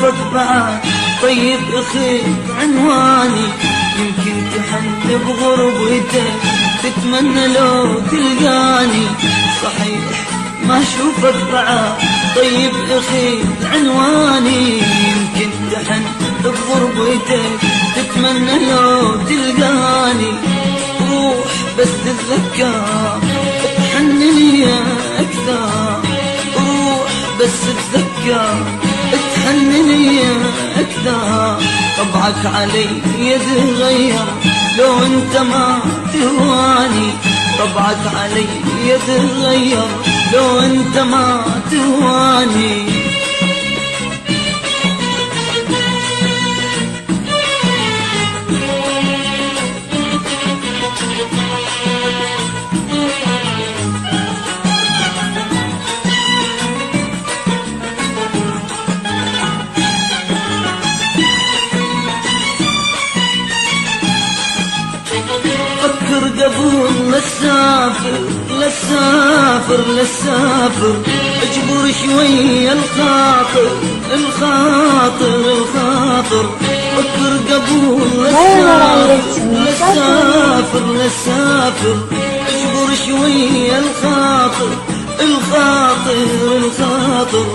اشوفك بعد. طيب اخي عنواني يمكن تحن بغربتك، تتمنى لو تلقاني. صحيح ما اشوفك بعد. طيب اخي عنواني يمكن تحن بغربتك، تتمنى لو تلقاني. روح بس تتذكر تحن لي اكثر. روح بس تتذكر تحن لي اكثر. طبعك علي يتغير لو انت ما تهواني. طبعك علي يتغير لو انت ما تهواني. فكر قبل لا تسافر، لا تسافر، لا تسافر. اجبر شوي الخاطر، الخاطر، الخاطر. فكر قبل لا تسافر، لا تسافر، لا تسافر. اجبر شوي الخاطر، الخاطر، الخاطر.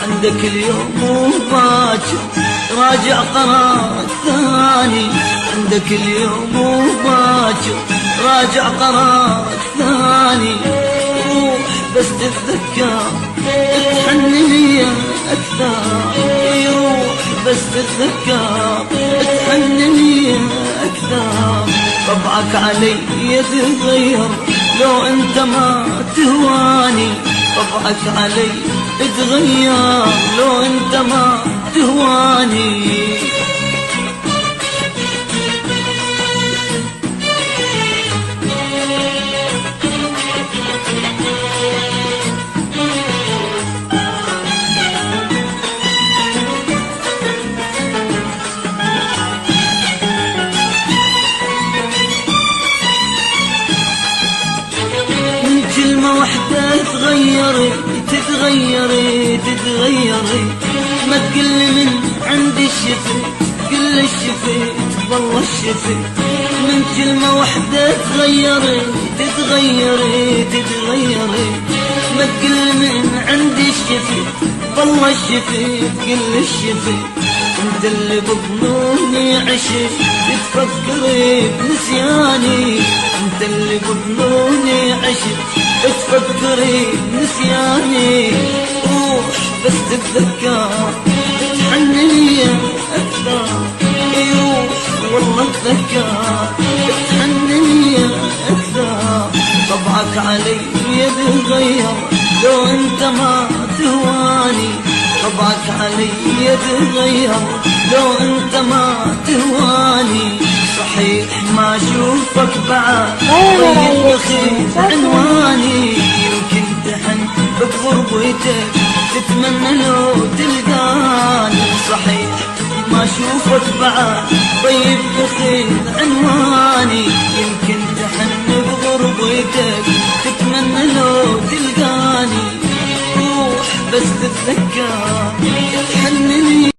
عندك اليوم وباكر راجع قرارك ثاني. عندك اليوم وباكر راجع قرارك ثاني. روح بس تتذكر تحن لي اكثر. روح بس تتذكر تحن لي اكثر. طبعك علي يتغير لو انت ما تهواني. طبعك علي يتغير لو انت ما تهواني. كلمة وحدة تغيري، تتغيري، تتغيري. ما تقل من عندي الشفت، كل الشفت والله الشفت. من كلمة وحدة تغيري، تتغيري، تتغيري. ما تقل من عندي الشفت والله الشفت، كل الشفت. انت اللي بظنوني عشت تفكري بنسياني. انت اللي بظنوني عشت تفكري بنسياني. روح بس تتذكر تحن لي اكثر. روح والله تذكر تحن لي اكثر. طبعك علي يتغير لو انت ما تهواني. طبعك علي يتغير لو انت ما تهواني. صحيح ما اشوفك بعد. طيب اخي عنواني يمكن تحن بغربتك، تتمنى لو تلقاني. صحيح ما اشوفك بعد. طيب اخي عنواني يمكن تحن بغربتك، تتمنى لو تلقاني. روح بس تتذكر تحن لي